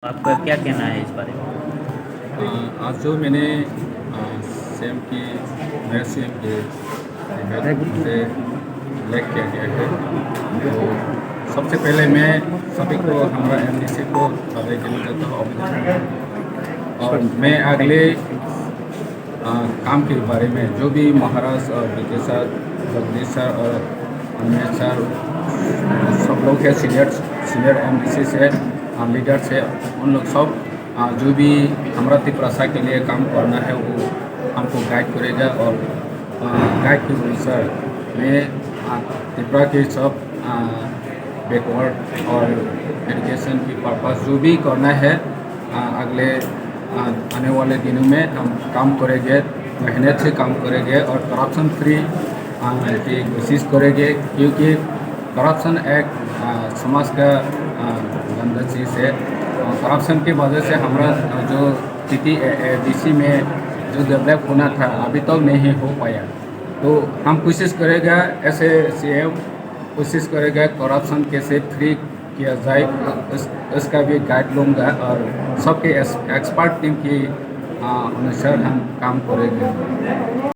आपका क्या कहना है इस बारे में? आज जो मैंने सेम की मेरे सेम के तहत मुझे इलेक्ट किया गया है। तो सबसे पहले मैं सभी को हमारा एमडीसी को बधाई देना चाहता हूँ, अभिनंदन। और मैं अगले काम के बारे में जो भी महाराज और विजय सर, जगदीश सर और अन्य सर सब लोग हैं, सीनियर एमडीसी से लीडर से, उन लोग सब जो भी हमारा त्रिपुरा के लिए काम करना है वो हमको गाइड करेगा। और गाइड के अनुसार मैं त्रिपुरा के सब बैकवर्ड और एजुकेशन की पर्पस जो भी करना है अगले आने वाले दिनों में हम काम करेंगे, मेहनत से काम करेंगे और करप्शन फ्री की कोशिश करेंगे, क्योंकि करप्शन एक समाज का गंदा चीज़ है। करप्शन की वजह से हमारा जो स्थिति डीसी में जो डेवलप होना था अभी तक नहीं हो पाया। तो हम कोशिश करेगा, ऐसे सीएम कोशिश करेगा करप्शन कैसे फ्री किया जाए, इसका भी गाइड लूँगा और सबके एक्सपर्ट टीम की अनुसार हम काम करेंगे।